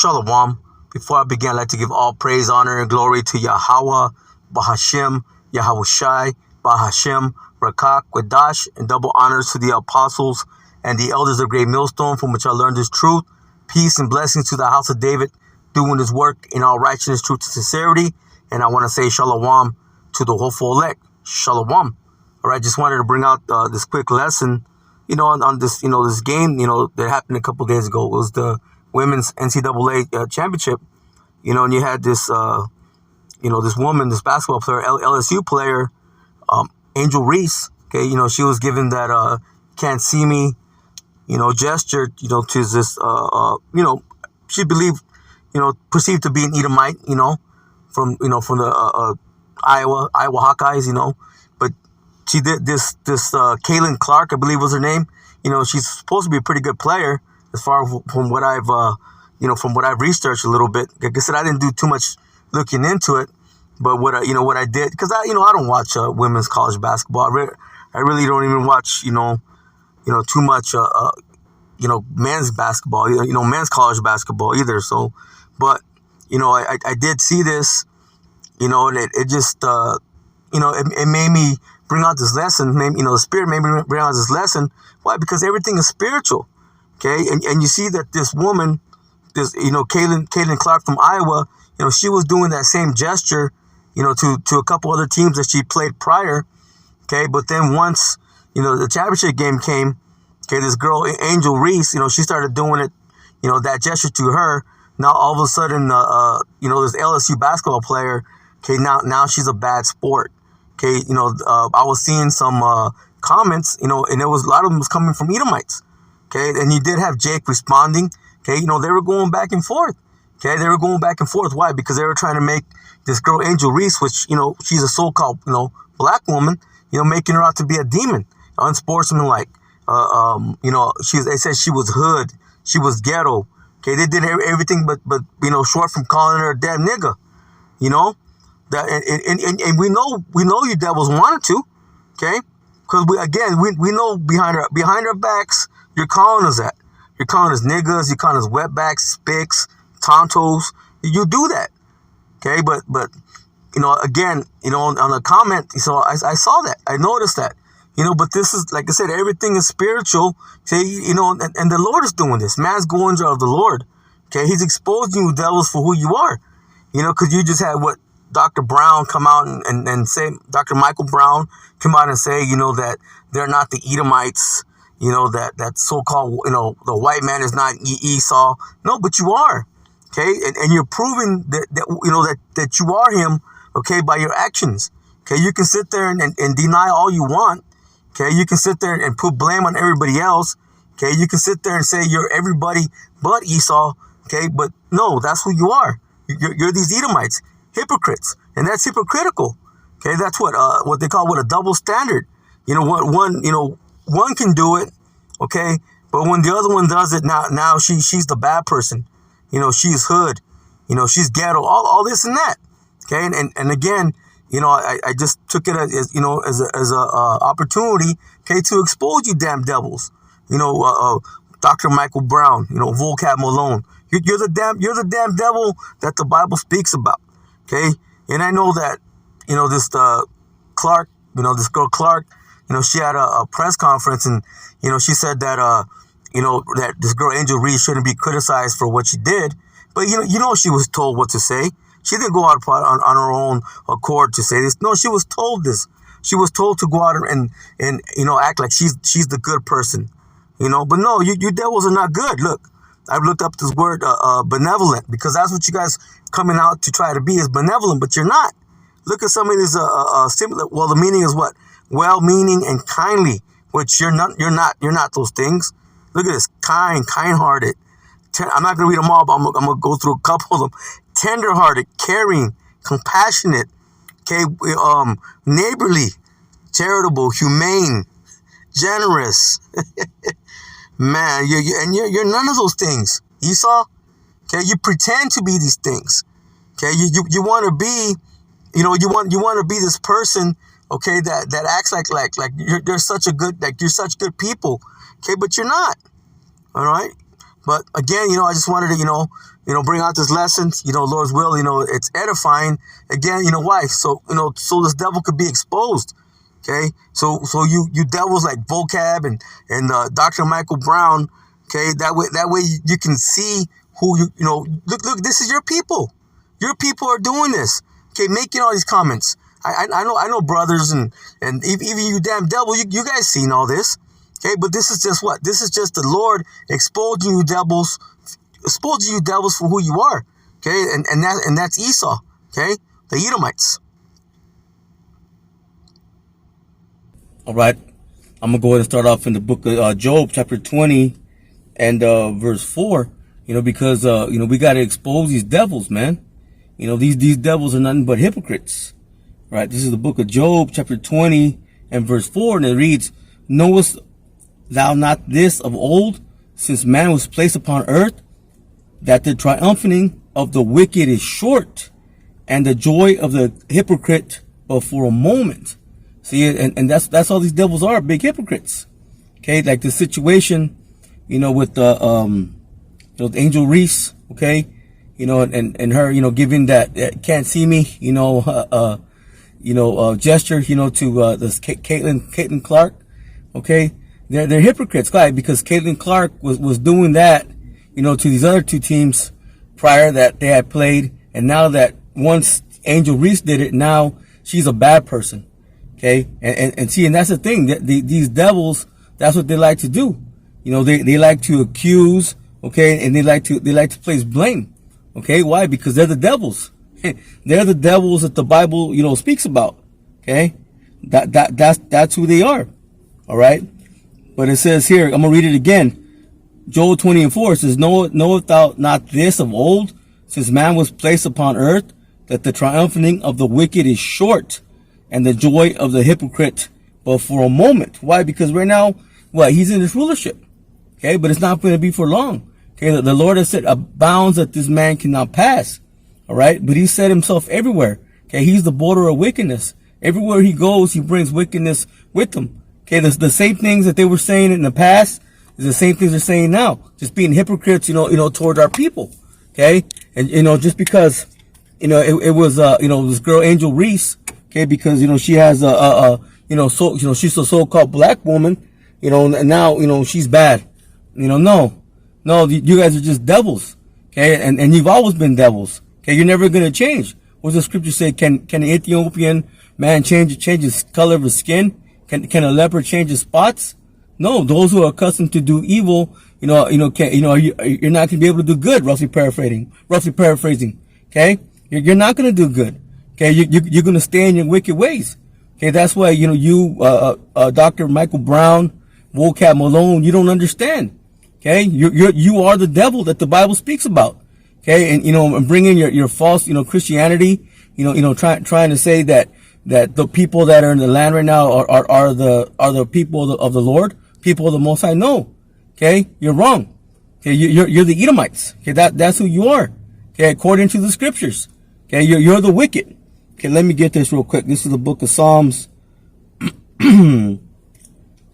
Shalom. Before I begin, I'd like to give all praise, honor, and glory to Yahweh, Bahashem, Yahushai, Bahashem, Rakak, Quadash, and double honors to the apostles and the elders of Great Millstone, from which I learned this truth. Peace and blessings to the house of David, doing his work in all righteousness, truth, and sincerity. And I want to say Shalom to the hopeful elect. Shalom. All right, just wanted to bring out this quick lesson, on this, this game, that happened a couple days ago. It was the women's NCAA championship, and you had this, this woman, this basketball player, LSU player, Angel Reese. Okay, she was given that can't see me, gesture, to this, she believed, perceived to be an Edomite, from the Iowa Hawkeyes, but she did this Kaylin Clark, I believe was her name. She's supposed to be a pretty good player as far from what I've, from what I've researched a little bit. Like I said, I didn't do too much looking into it, but what I did, because I don't watch women's college basketball. I really don't even watch, too much, men's basketball, men's college basketball either. So, but, I did see this, and it just, it made me bring out this lesson. Maybe, the Spirit made me bring out this lesson. Why? Because everything is spiritual. Okay. And you see that this woman, this, Kaylin Clark from Iowa, she was doing that same gesture, to a couple other teams that she played prior. Okay. But then once, the championship game came, okay, this girl, Angel Reese, she started doing it, that gesture to her. Now, all of a sudden, this LSU basketball player, okay, now she's a bad sport. Okay, I was seeing some comments, and there was a lot of them was coming from Edomites. Okay, and you did have Jake responding. Okay, they were going back and forth. Okay, they were going back and forth. Why? Because they were trying to make this girl Angel Reese, which she's a so-called black woman, making her out to be a demon, unsportsmanlike. They said she was hood, she was ghetto. Okay, they did everything but short from calling her a damn nigga. That and we know you devils wanted to, okay? Because we know behind our backs you're calling us that. You're calling us niggas, you're calling us wetbacks, spicks, tontos. You do that, okay? But on the comment, so I saw that, I noticed that, but this is, like I said, everything is spiritual. See, and the Lord is doing this. Man's goings are of the Lord. Okay, He's exposing you devils for who you are. Because you just had what Dr. Brown come out and say, Dr. Michael Brown come out and say, that they're not the Edomites, that so-called, the white man is not Esau. No, but you are. Okay, and you're proving that you are him. Okay, by your actions. Okay, you can sit there and deny all you want. Okay, you can sit there and put blame on everybody else. Okay, you can sit there and say you're everybody but Esau. Okay, but no, that's who you are. You're these Edomites, hypocrites, and that's hypocritical. Okay, that's what they call a double standard. One can do it. Okay, but when the other one does it, now she's the bad person. She's hood. She's ghetto. All this and that. Okay, and again, I just took it as a opportunity, okay, to expose you damn devils. Dr. Michael Brown, Vocab Malone. You're the damn devil that the Bible speaks about. Okay, and I know that this Clark, this girl Clark, she had a press conference, and she said that that this girl Angel Reese shouldn't be criticized for what she did, but she was told what to say. She didn't go out on her own accord to say this. No, she was told this. She was told to go out and act like she's the good person, But no, you devils are not good. Look, I've looked up this word benevolent, because that's what you guys coming out to try to be, is benevolent, but you're not. Look at some of these similar. Well, the meaning is what? Well-meaning and kindly, which you're not. You're not those things. Look at this: kind-hearted. I'm not going to read them all, but I'm going to go through a couple of them. Tender-hearted, caring, compassionate, okay, neighborly, charitable, humane, generous. Man, you're none of those things, Esau. Okay, you pretend to be these things. Okay, you want to be, you want to be this person. Okay, that acts like you're such a good, you're such good people. Okay, but you're not. All right. But again, I just wanted to, bring out this lesson. Lord's will, it's edifying. Again, why? So, so this devil could be exposed. Okay. So you devils like Vocab and Dr. Michael Brown. Okay. That way you can see who look, this is your people. Your people are doing this. Okay. Making all these comments. I know brothers and even you damn devil, you guys seen all this. Okay, but this is just what? This is just the Lord exposing you devils for who you are. Okay, and that's Esau. Okay, the Edomites. All right, I'm gonna go ahead and start off in the book of Job, chapter 20, and verse 4. Because we gotta expose these devils, man. These devils are nothing but hypocrites. Right, this is the book of Job, chapter 20, and verse 4, and it reads, "Knowest thou not this of old, since man was placed upon earth, that the triumphing of the wicked is short, and the joy of the hypocrite but for a moment." See, and that's all these devils are, big hypocrites. Okay, like the situation, with the Angel Reese. Okay, and her, giving that can't see me, gesture, to this Caitlin Clark. Okay. They're hypocrites, right? Because Caitlin Clark was doing that, to these other two teams prior that they had played. And now that once Angel Reese did it, now she's a bad person. Okay. And see, and that's the thing that these devils, that's what they like to do. They like to accuse. Okay. And they like to place blame. Okay. Why? Because they're the devils. They're the devils that the Bible, speaks about. Okay. That's who they are. All right. But it says here, I'm going to read it again. Job 20 and 4 says, "Knowest thou not this of old, since man was placed upon earth, that the triumphing of the wicked is short, and the joy of the hypocrite but for a moment." Why? Because right now, he's in his rulership. Okay, but it's not going to be for long. Okay, the Lord has set bounds that this man cannot pass. All right, but he set himself everywhere. Okay, he's the border of wickedness. Everywhere he goes, he brings wickedness with him. Okay, the same things that they were saying in the past is the same things they're saying now. Just being hypocrites, towards our people. Okay, and just because, it was this girl Angel Reese. Okay, because she has she's a so-called black woman. And now she's bad. No, you guys are just devils. Okay, and you've always been devils. Okay, you're never gonna change. What does the scripture say? Can an Ethiopian man change his color of his skin? Can a leopard change his spots? No, those who are accustomed to do evil, you're not going to be able to do good. Roughly paraphrasing. Okay, you're not going to do good. Okay, you're going to stay in your wicked ways. Okay, that's why Dr. Michael Brown, Vocab Malone, you don't understand. Okay, you are the devil that the Bible speaks about. Okay, and bringing your false Christianity, trying to say that the people that are in the land right now are the people of the Lord, people of the Most High. No, okay, you're wrong. Okay, you're the Edomites. Okay, that's who you are. Okay, according to the scriptures. Okay, you're the wicked. Okay, let me get this real quick. This is the book of Psalms,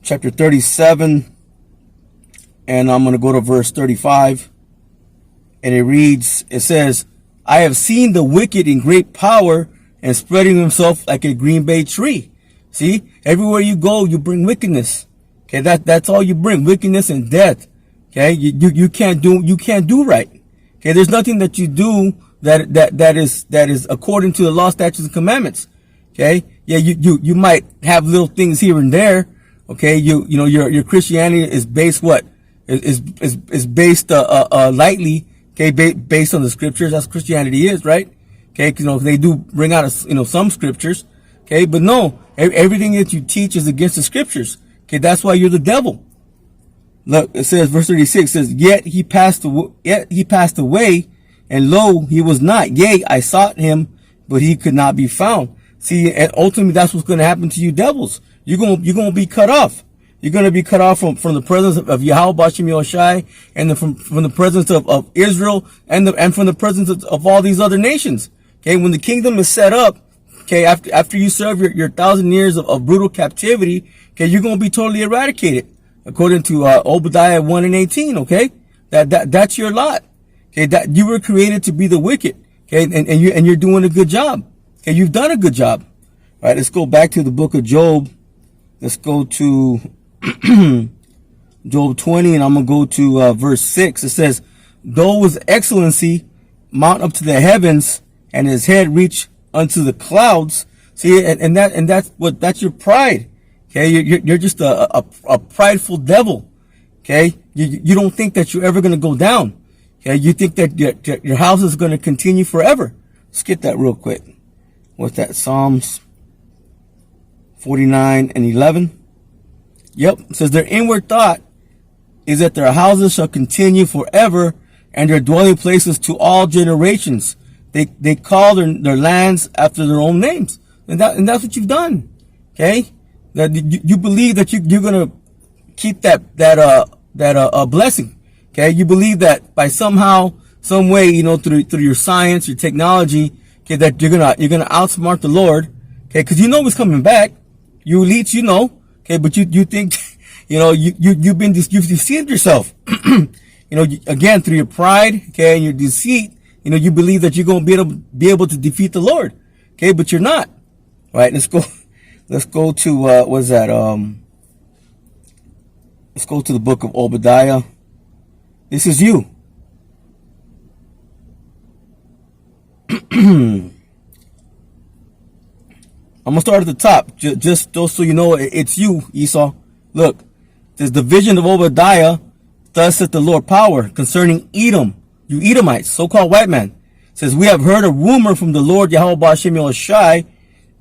chapter 37, and I'm going to go to verse 35, and it says, "I have seen the wicked in great power, and spreading himself like a green bay tree." See, everywhere you go, you bring wickedness. Okay, that's all you bring, wickedness and death. Okay, you can't do right. Okay, there's nothing that you do that is according to the law, statutes, and commandments. Okay, yeah, you might have little things here and there. Okay, your Christianity is based is based lightly. Okay, based on the scriptures. That's what Christianity is, right? Okay, they do bring out some scriptures. Okay, but no, everything that you teach is against the scriptures. Okay, that's why you're the devil. Look, it says, verse 36 says, yet he passed away, and lo, he was not. Yea, I sought him, but he could not be found. See, and ultimately that's what's going to happen to you devils. You're going to be cut off. You're going to be cut off from the presence of Yahweh Bashem Yoshai, and from the presence of Israel, and from the presence of all these other nations. Okay, when the kingdom is set up, okay, after you serve your 1,000 years of brutal captivity, okay, you're going to be totally eradicated, according to Obadiah 1 and 18. Okay, That's your lot. Okay, that you were created to be the wicked. Okay, and you're doing a good job. Okay, you've done a good job. All right, let's go back to the book of Job. Let's go to Job 20, and I'm going to go to verse 6. It says, though his excellency mount up to the heavens, and his head reach unto the clouds. See, and that's your pride. Okay, you're just a prideful devil. Okay, you don't think that you're ever going to go down. Okay, you think that your house is going to continue forever. Let's get that real quick. What's that? Psalms 49 and 11. Yep, it says their inward thought is that their houses shall continue forever, and their dwelling places to all generations. They call their lands after their own names, and that's what you've done. Okay, that you believe that you're gonna keep that blessing. Okay, you believe that by somehow, some way, you know, through your science, your technology, okay, that you're gonna outsmart the Lord. Okay, because you know He's coming back. You elites, you know. Okay, but you think, you know, you've deceived yourself. You know, again, through your pride, okay, and your deceit, you know, you believe that you're going to be able to defeat the Lord. Okay, but you're not. All right, let's go to, what's that? Let's go to the book of Obadiah. This is you. I'm going to start at the top, just so you know, it's you, Esau. Look, there's the vision of Obadiah. Thus saith the Lord power concerning Edom, you Edomites, so-called white man. It says, we have heard a rumor from the Lord Yahweh Ba'ashem Yahushai,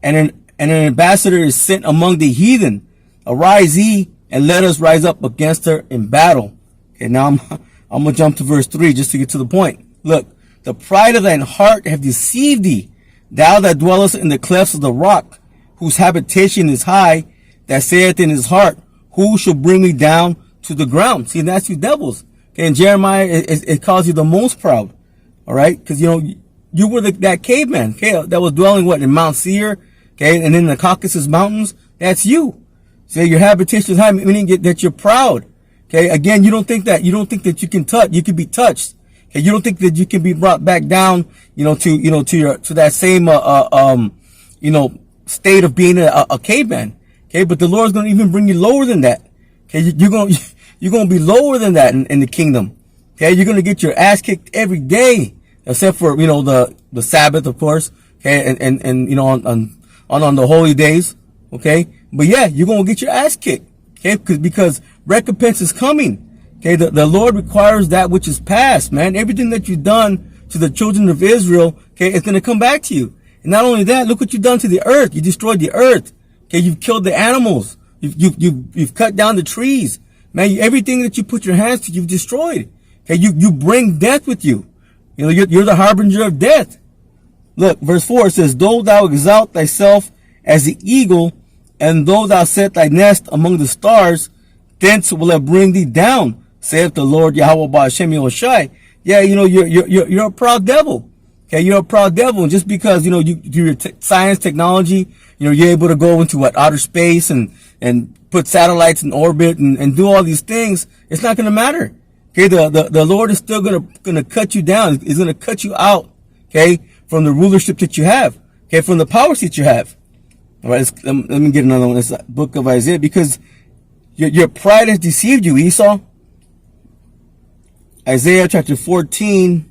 and an ambassador is sent among the heathen. Arise ye, and let us rise up against her in battle. Okay, now I'm going to jump to verse 3 just to get to the point. Look, the pride of thine heart have deceived thee, thou that dwellest in the clefts of the rock, whose habitation is high, that saith in his heart, who shall bring me down to the ground? See, and that's you devils. Okay, and Jeremiah, it calls you the most proud. All right, because, you know, you were that caveman, okay, that was dwelling, what, in Mount Seir, okay, and in the Caucasus Mountains. That's you. So your habitation is high, meaning that you're proud. Okay, again, you don't think that you can be touched. Okay, you don't think that you can be brought back down, to that same, state of being a caveman. Okay, but the Lord's going to even bring you lower than that. Okay, you're going to be lower than that in the kingdom. Okay, you're going to get your ass kicked every day, except for, the Sabbath, of course. Okay, and on the holy days. Okay, but yeah, you're going to get your ass kicked. Okay, because recompense is coming. Okay, the Lord requires that which is past, man. Everything that you've done to the children of Israel, okay, it's going to come back to you. And not only that, look what you've done to the earth. You destroyed the earth. Okay, you've killed the animals. You've cut down the trees. Man, everything that you put your hands to, you've destroyed. Okay, you bring death with you. You're the harbinger of death. Look, verse 4 says, though thou exalt thyself as the eagle, and though thou set thy nest among the stars, thence will I bring thee down, saith the Lord Yahweh Ba'ashem Yahushai. Yeah, you're a proud devil. Okay, you're a proud devil. And just because, you do your science, technology, you're able to go into outer space and put satellites in orbit and do all these things, it's not going to matter. Okay, the Lord is still going to cut you down. He's going to cut you out, okay, from the rulership that you have, okay, from the power seat you have. All right, let me get another one. It's the book of Isaiah, because your pride has deceived you, Esau. Isaiah chapter 14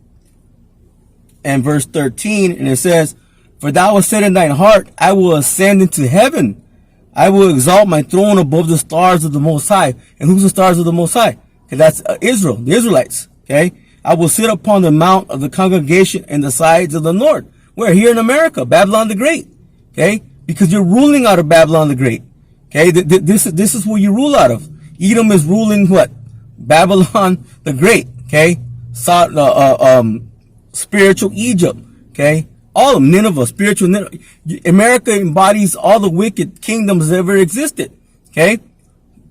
and verse 13, and it says, for thou hast said in thine heart, I will ascend into heaven. I will exalt my throne above the stars of the Most High. And who's the stars of the Most High? Okay, that's Israel, the Israelites. Okay, I will sit upon the mount of the congregation in the sides of the north. Where? Here in America, Babylon the Great. Okay, because you're ruling out of Babylon the Great. Okay, this is where you rule out of. Edom is ruling what? Babylon the Great. Okay, spiritual Egypt. Okay, all of them, Nineveh, spiritual Nineveh. America embodies all the wicked kingdoms that ever existed. Okay,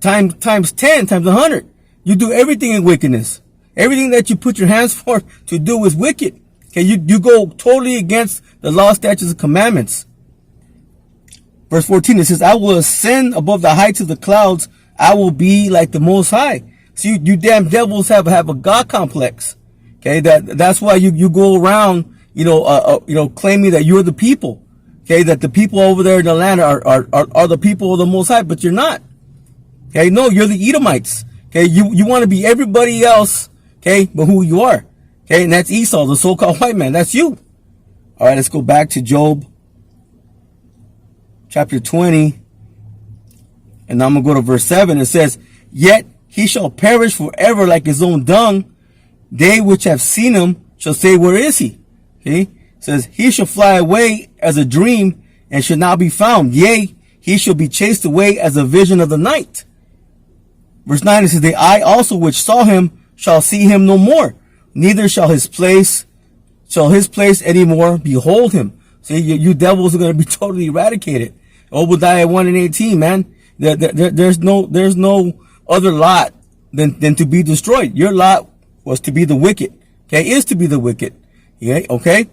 times 10, times 100. You do everything in wickedness. Everything that you put your hands for to do is wicked. Okay, you go totally against the law, statutes, and commandments. Verse 14, it says, I will ascend above the heights of the clouds. I will be like the Most High. See, you damn devils have a God complex. Okay, that's why you go around, claiming that you're the people. Okay, that the people over there in the land are the people of the Most High, but you're not. Okay, no, you're the Edomites. Okay, you want to be everybody else. Okay, but who you are. Okay, and that's Esau, the so-called white man. That's you. All right, let's go back to Job chapter 20. And I'm going to go to verse 7. It says, yet he shall perish forever like his own dung. They which have seen him shall say, where is he? Okay, it says, he shall fly away as a dream and shall not be found. Yea, he shall be chased away as a vision of the night. Verse 9, it says, the eye also which saw him shall see him no more. Neither shall his place any more behold him. See, you devils are going to be totally eradicated. Obadiah 1:18, man. There's no other lot than to be destroyed. Your lot was to be the wicked. Okay, is to be the wicked. Okay.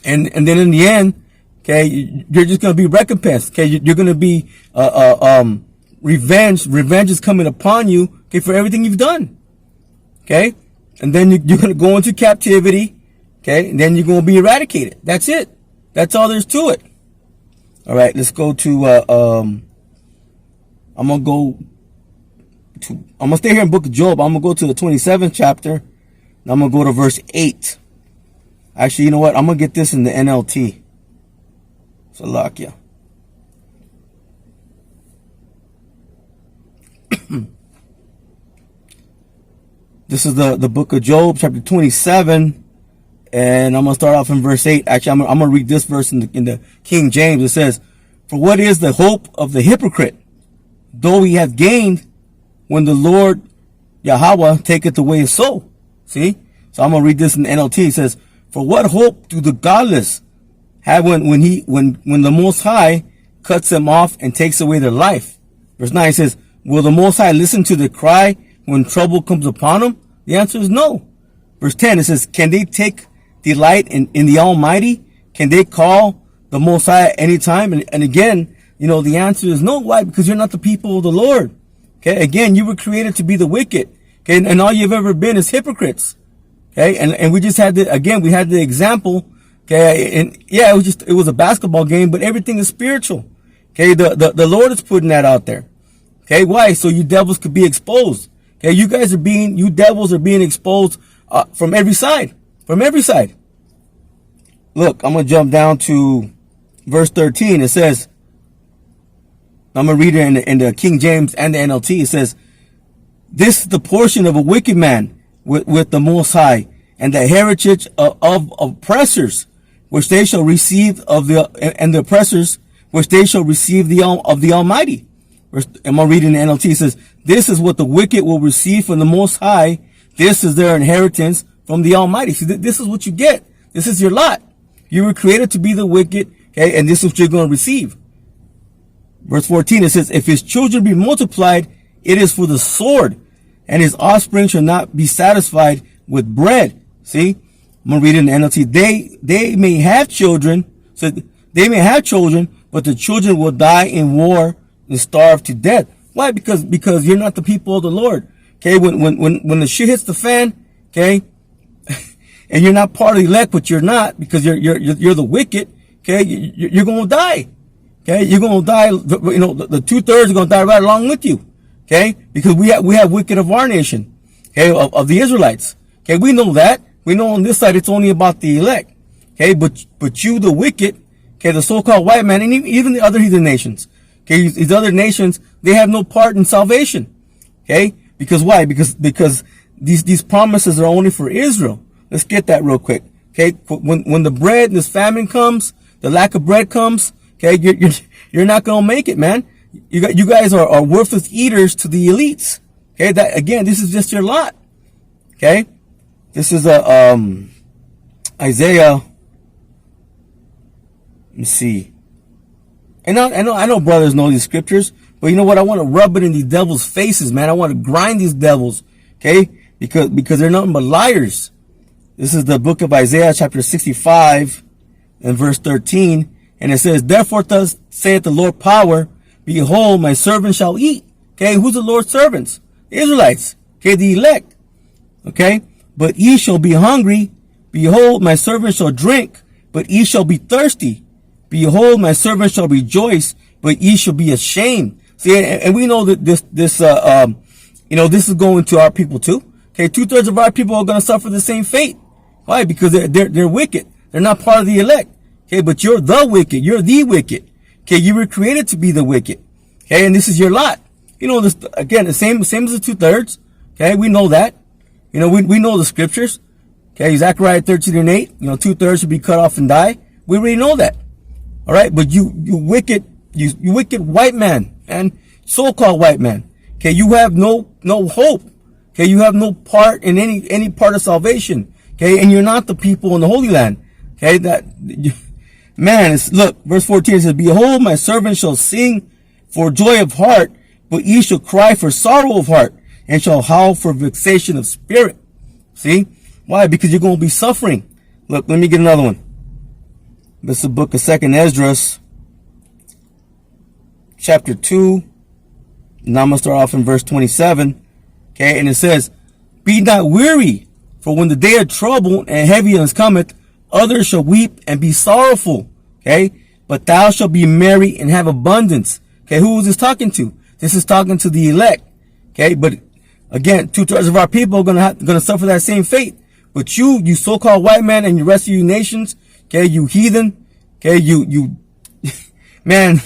And then in the end, okay, you're just going to be recompensed. Okay, you're going to be revenge. Revenge is coming upon you. Okay, for everything you've done. Okay, and then you're going to go into captivity. Okay, and then you're going to be eradicated. That's it. That's all there's to it. All right, let's go to, I'm going to stay here in book of Job. I'm going to go to the 27th chapter. And I'm going to go to verse 8. Actually, you know what? I'm going to get this in the NLT. Salakia. This is the book of Job, chapter 27. And I'm going to start off in verse 8. Actually, I'm going to read this verse in the King James. It says, for what is the hope of the hypocrite, though he hath gained, when the Lord Yahweh taketh away his soul? See? So I'm going to read this in the NLT. It says, for what hope do the godless have when the Most High cuts them off and takes away their life? Verse 9 says, will the Most High listen to the cry when trouble comes upon them? The answer is no. Verse 10, it says, can they take delight in the Almighty? Can they call the Most High at any time? And again, the answer is no. Why? Because you're not the people of the Lord. Okay. Again, you were created to be the wicked. Okay. And all you've ever been is hypocrites. Okay. And we just had we had the example. Okay. And yeah, it was a basketball game, but everything is spiritual. Okay. The Lord is putting that out there. Okay. Why? So you devils could be exposed. Okay. You devils are being exposed from every side. From every side. Look, I'm going to jump down to verse 13. It says, I'm going to read it in the King James and the NLT. It says, this is the portion of a wicked man with the Most High, and the heritage of oppressors, which they shall receive and the oppressors, which they shall receive of the Almighty. I'm going to read in the NLT. It says, this is what the wicked will receive from the Most High. This is their inheritance from the Almighty. See, this is what you get. This is your lot. You were created to be the wicked, okay, and this is what you're going to receive. Verse 14, it says, if his children be multiplied, it is for the sword, and his offspring shall not be satisfied with bread. See, I'm going to read it in the NLT. They may have children, but the children will die in war and starve to death. Why? Because you're not the people of the Lord. Okay, when the shit hits the fan, okay, and you're not part of the elect, but you're not, because you're the wicked. Okay, you're going to die. Okay, you're going to die. The 2/3 are going to die right along with you. Okay, because we have wicked of our nation. Okay, of the Israelites. Okay, we know that. We know on this side it's only about the elect. Okay, but you, the wicked, okay, the so-called white man, and even the other heathen nations. Okay, these other nations, they have no part in salvation. Okay, because why? Because these promises are only for Israel. Let's get that real quick. Okay, when the bread, this famine comes, the lack of bread comes, okay, you're not gonna make it, man. You guys are worthless eaters to the elites. Okay, that again, this is just your lot. Okay, this is Isaiah. Let me see. And I know brothers know these scriptures, but you know what? I want to rub it in these devils' faces, man. I want to grind these devils, okay? Because they're nothing but liars. This is the book of Isaiah, chapter 65, and verse 13. And it says, therefore thus saith the Lord power, behold, my servant shall eat. Okay, who's the Lord's servants? The Israelites. Okay, the elect. Okay, but ye shall be hungry. Behold, my servant shall drink, but ye shall be thirsty. Behold, my servant shall rejoice, but ye shall be ashamed. See, and we know that this this is going to our people too. Okay, 2/3 of our people are going to suffer the same fate. Why? Because they're wicked. They're not part of the elect. Okay, but you're the wicked. You're the wicked. Okay, you were created to be the wicked. Okay, and this is your lot. You know this again. The same as the 2/3. Okay, we know that. You know, we know the scriptures. Okay, Zechariah 13:8. You know, 2/3 should be cut off and die. We already know that. All right, but you wicked white man and so-called white man. Okay, you have no hope. Okay, you have no part in any part of salvation. Okay, and you're not the people in the Holy Land. Okay, look, verse 14 says, behold, my servant shall sing for joy of heart, but ye shall cry for sorrow of heart, and shall howl for vexation of spirit. See? Why? Because you're going to be suffering. Look, let me get another one. This is the book of 2nd Esdras, chapter 2. Now I'm going to start off in verse 27. Okay, and it says, be not weary, for when the day of trouble and heaviness cometh, others shall weep and be sorrowful. Okay, but thou shalt be merry and have abundance. Okay, who is this talking to? This is talking to the elect. Okay, but again, 2/3 of our people are gonna suffer that same fate. But you so-called white man, and the rest of you nations, okay, you heathen, okay, you man,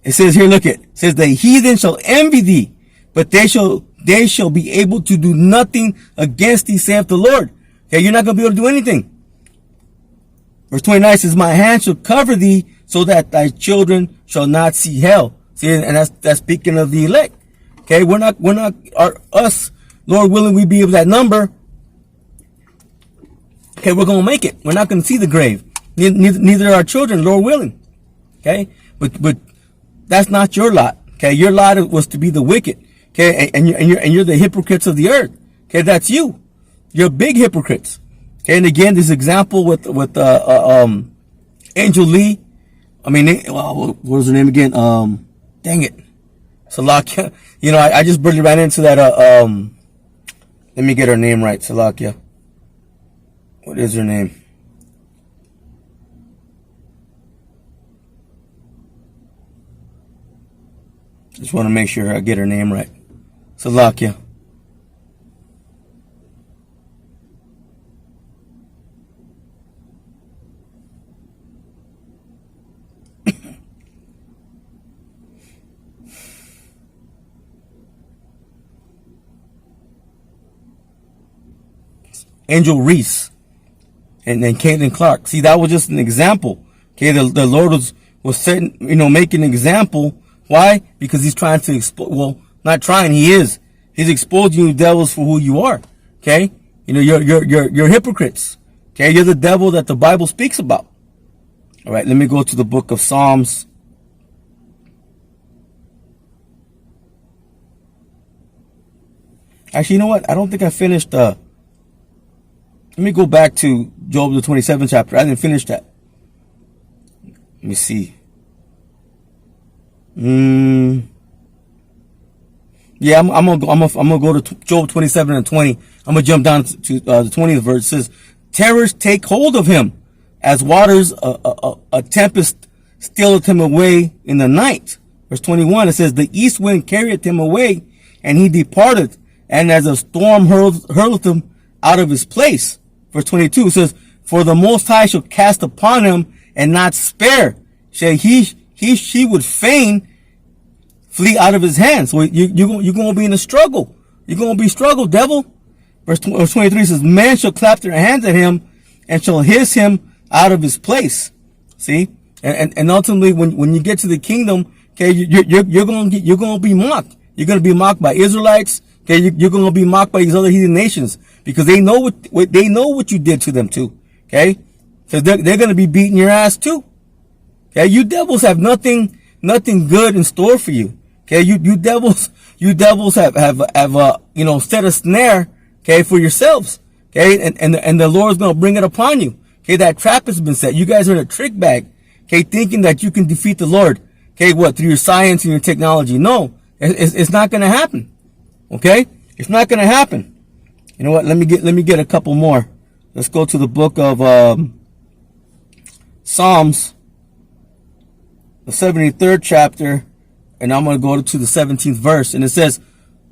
it says here, look it says the heathen shall envy thee, but they shall be able to do nothing against thee, saith the Lord. Okay, you're not gonna be able to do anything. Verse 29 says, my hand shall cover thee, so that thy children shall not see hell. See, and that's speaking of the elect. Okay, us, Lord willing, we be of that number. Okay, we're going to make it. We're not going to see the grave. Neither are our children, Lord willing. Okay, but that's not your lot. Okay, your lot was to be the wicked. Okay, and you're the hypocrites of the earth. Okay, that's you. You're big hypocrites. Okay, and again, this example with Angel Lee. I mean, what was her name again? Dang it, Salakia. You know, I just barely ran into that. Let me get her name right, Salakia. What is her name? Just want to make sure I get her name right. Salakia. Angel Reese and then Caitlin Clark. See, that was just an example. Okay, the Lord was setting, making an example. Why? Because he's trying to expose, well, not trying, he is. He's exposing you devils for who you are. Okay? You're hypocrites. Okay? You're the devil that the Bible speaks about. All right, let me go to the book of Psalms. Actually, you know what? I don't think I finished, let me go back to Job, the 27th chapter. I didn't finish that. Let me see. Yeah, I'm gonna go to Job 27 and 20. I'm gonna jump down to the 20th verse. It says, terrors take hold of him, as waters a tempest stealeth him away in the night. Verse 21, it says, the east wind carrieth him away, and he departed, and as a storm hurleth him out of his place. Verse 22 says, for the Most High shall cast upon him and not spare. She would fain flee out of his hands. So you're going to be in a struggle. You're going to be struggle, devil. Verse 23 says, men shall clap their hands at him and shall hiss him out of his place. See? And ultimately, when you get to the kingdom, okay, you're going to be mocked. You're going to be mocked by Israelites. Okay, you're going to be mocked by these other heathen nations because they know what you did to them too. Okay, so they're going to be beating your ass too. Okay, you devils have nothing good in store for you. Okay, you devils have set a snare, okay, for yourselves. Okay, and the Lord's going to bring it upon you. Okay, that trap has been set. You guys are in a trick bag. Okay, thinking that you can defeat the Lord. Okay, what, through your science and your technology? No, it's not going to happen. Okay, It's not going to happen. You know what? Let me get a couple more. Let's go to the book of Psalms, the 73rd chapter, and I'm going to go to the 17th verse. And it says,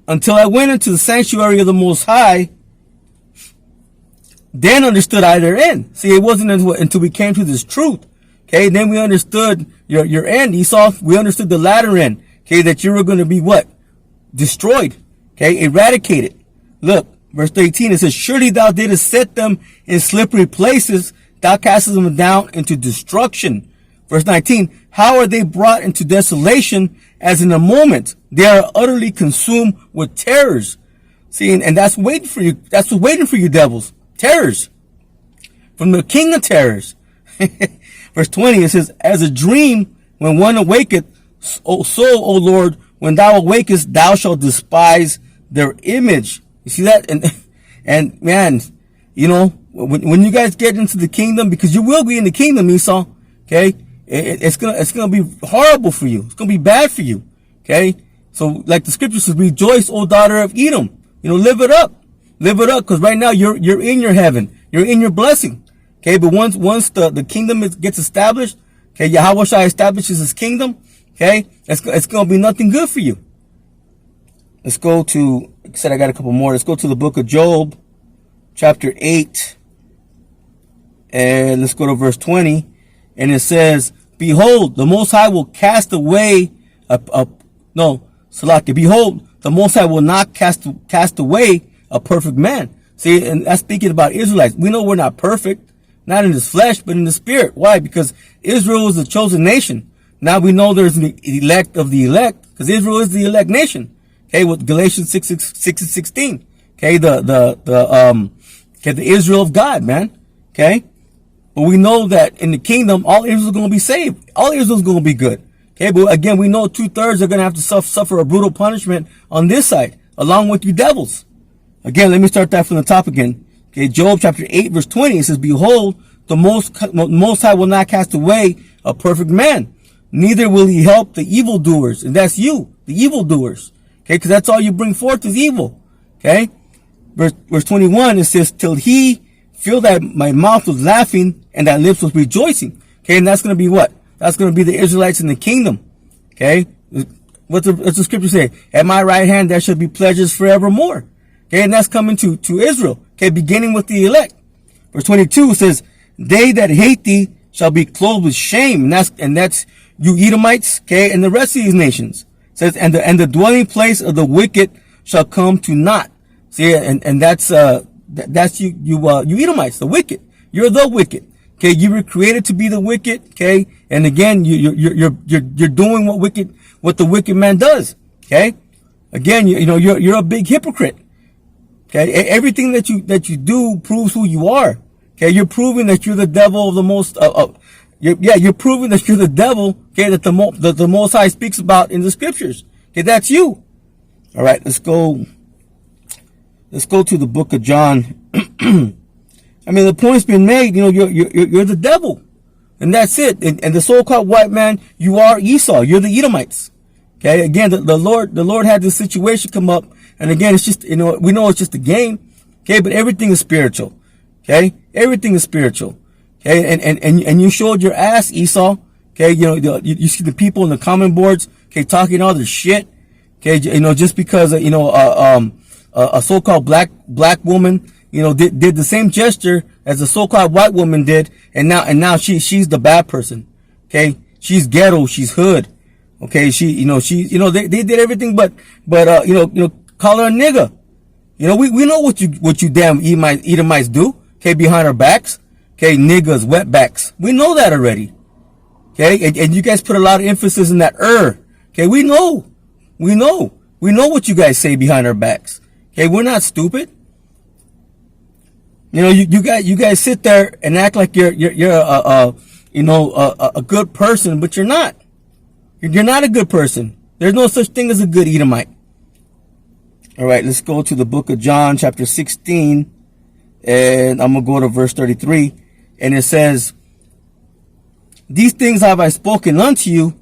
until I went into the sanctuary of the Most High, then understood I their end. See, it wasn't until we came to this truth. Okay, then we understood your end, Esau. We understood the latter end. Okay, that you were going to be what? Destroyed. Okay, eradicated. Look, verse 18, it says, surely thou didst set them in slippery places. Thou castest them down into destruction. Verse 19, how are they brought into desolation as in a moment? They are utterly consumed with terrors. See, and that's waiting for you. That's what's waiting for you, devils. Terrors. From the king of terrors. Verse 20, it says, as a dream when one awaketh, so, O Lord, when thou awakest, thou shalt despise their image. You see that? And man, you know, when you guys get into the kingdom, because you will be in the kingdom, Esau, okay, it's gonna be horrible for you. It's gonna be bad for you, okay? So, like the scripture says, rejoice, O daughter of Edom. You know, live it up, because right now you're in your heaven, you're in your blessing, okay? But once the kingdom gets established, okay, Yahweh Shai establishes His kingdom, okay, it's gonna be nothing good for you. Let's go to, like I said, I got a couple more. Let's go to the book of Job, chapter 8. And let's go to verse 20. And it says, behold, the Most High will cast away behold, the Most High will not cast away a perfect man. See, and that's speaking about Israelites. We know we're not perfect, not in this flesh, but in the spirit. Why? Because Israel is the chosen nation. Now we know there's an elect of the elect, because Israel is the elect nation. Okay, with Galatians 6 and 16. Okay, the Israel of God, man. Okay. But we know that in the kingdom, all Israel is going to be saved. All Israel is going to be good. Okay, but again, we know 2/3 are going to have to suffer a brutal punishment on this side, along with you devils. Again, let me start that from the top again. Okay, Job chapter 8, verse 20, it says, behold, the Most High will not cast away a perfect man, neither will He help the evildoers. And that's you, the evildoers. Okay, because that's all you bring forth is evil. Okay, verse 21, it says, till He feel that my mouth was laughing and that lips was rejoicing. Okay, and that's going to be what? That's going to be the Israelites in the kingdom. Okay, what's the scripture say? At my right hand there shall be pleasures forevermore. Okay, and that's coming to Israel. Okay, beginning with the elect. Verse 22 says, they that hate thee shall be clothed with shame. And that's you Edomites, okay, and the rest of these nations. It says, and the dwelling place of the wicked shall come to naught. See, and that's you Edomites, the wicked. You're the wicked. Okay, you were created to be the wicked. Okay, and again, you're doing what the wicked man does. Okay, again, you're a big hypocrite. Okay, everything that you do proves who you are. Okay, you're proving that you're the devil of the most. You're proving that you're the devil. Okay, that the Most High speaks about in the scriptures. Okay, that's you. All right, let's go to the book of John. I mean, the point's been made. You're the devil, and that's it. And the so-called white man, you are Esau. You're the Edomites. Okay. Again, the Lord had this situation come up, and again, it's just we know it's just a game. Okay, but everything is spiritual. Okay, everything is spiritual. Okay, and you showed your ass, Esau. Okay, you see the people in the comment boards. Okay, talking all this shit. Okay, just because a so-called black woman, did the same gesture as the so-called white woman did, and now she's the bad person. Okay, she's ghetto, she's hood. Okay, they did everything but call her a nigga. We know what you damn Edomites do. Okay, behind our backs. Okay, niggas, wetbacks. We know that already. Okay, and you guys put a lot of emphasis in that Okay, we know what you guys say behind our backs. Okay, we're not stupid. You guys sit there and act like you're a good person, but you're not. You're not a good person. There's no such thing as a good Edomite. All right, let's go to the book of John, chapter 16, and I'm gonna go to verse 33, and it says, "These things have I spoken unto you,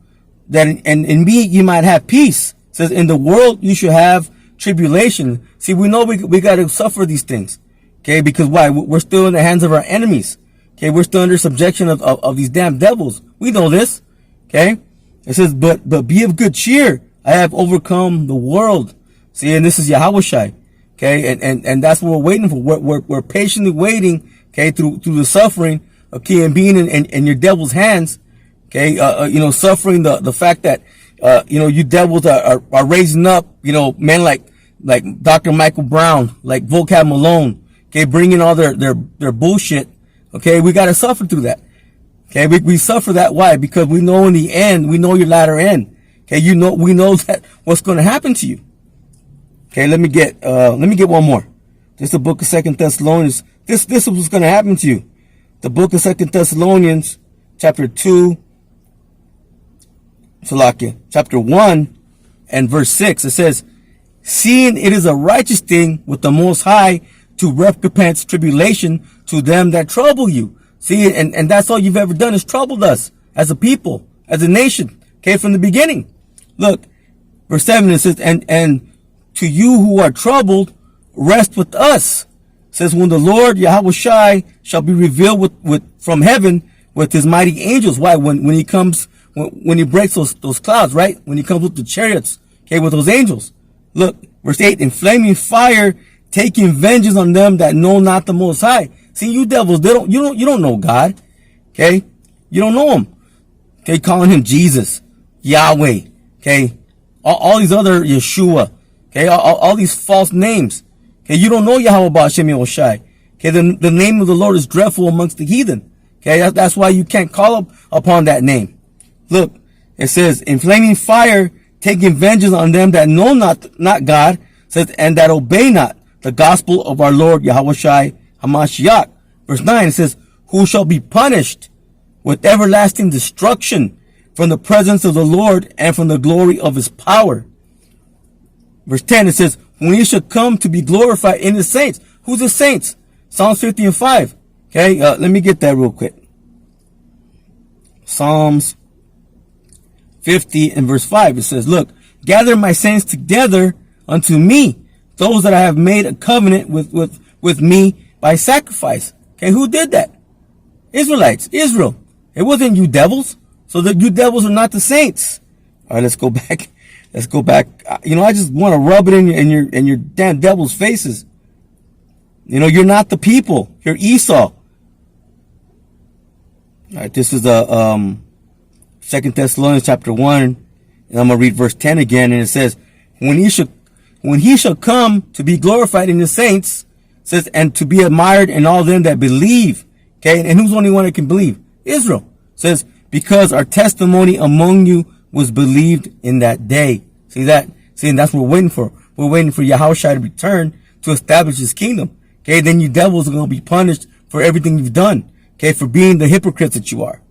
that in me ye might have peace." It says, "In the world you shall have tribulation. See, we know we got to suffer these things. Okay, because why? We're still in the hands of our enemies. Okay, we're still under subjection of these damn devils. We know this. Okay, it says, but be of good cheer. I have overcome the world. See, and this is Yahushai. Okay, and that's what we're waiting for. We're patiently waiting. Okay, through the suffering. Okay, and being in your devil's hands. Okay, suffering the fact that you devils are raising up. Men like Dr. Michael Brown, like Vocab Malone. Okay, bringing all their bullshit. Okay, we got to suffer through that. Okay, we suffer that. Why? Because we know in the end, we know your latter end. Okay, we know that what's going to happen to you. Okay, let me get one more. This is the book of 2 Thessalonians. This is what's going to happen to you. The book of 2 Thessalonians, chapter 2, chapter 1 and verse 6. It says, seeing it is a righteous thing with the Most High to recompense tribulation to them that trouble you. See, and that's all you've ever done is troubled us as a people, as a nation. Okay, from the beginning. Look, verse 7, it says, and to you who are troubled, rest with us. It says, when the Lord Yahushai shall be revealed from heaven with his mighty angels. Why? When he comes, when he breaks those clouds, right? When he comes with the chariots, okay, with those angels. Look, verse 8, in flaming fire, taking vengeance on them that know not the Most High. See, you devils, you don't know God. Okay? You don't know him. Okay, calling him Jesus, Yahweh. Okay? All these other Yeshua. Okay? All these false names. Okay, you don't know Yahweh Ba'ashem Yahushai. Okay, the name of the Lord is dreadful amongst the heathen. Okay, that's why you can't call upon that name. Look, it says, in flaming fire, taking vengeance on them that know not God, says, and that obey not the gospel of our Lord Yahushai Hamashiach. Verse 9, it says, who shall be punished with everlasting destruction from the presence of the Lord and from the glory of his power. Verse 10, it says, when he shall come to be glorified in the saints. Who's the saints? Psalms 50 and 5. Okay, let me get that real quick. Psalms 50 and verse 5. It says, look, gather my saints together unto me, those that I have made a covenant with me by sacrifice. Okay, who did that? Israelites, Israel. It wasn't you devils. So that you devils are not the saints. All right, let's go back. Let's go back. I just want to rub it in your damn devil's faces. You're not the people. You're Esau. All right, this is the 2 Thessalonians chapter 1, and I'm gonna read verse 10 again, and it says, when he shall come to be glorified in the saints, says, and to be admired in all them that believe. Okay, and who's the only one that can believe? Israel. Says, because our testimony among you was believed in that day. See that? See, and that's what we're waiting for. We're waiting for Yahushua to return to establish his kingdom. Okay, then you devils are going to be punished for everything you've done. Okay, for being the hypocrites that you are.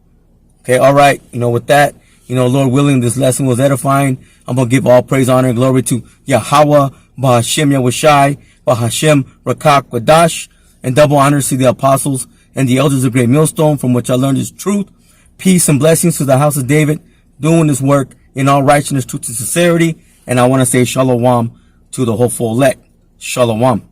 Okay, all right. With that, Lord willing, this lesson was edifying. I'm going to give all praise, honor, and glory to Yahweh, Ba'ashem Yahushai, Ba'ashem Rakak Wadash, and double honors to the apostles and the elders of Great Millstone, from which I learned his truth. Peace and blessings to the house of David, doing this work in all righteousness, truth, and sincerity. And I want to say shalom to the hopeful elect. Shalom.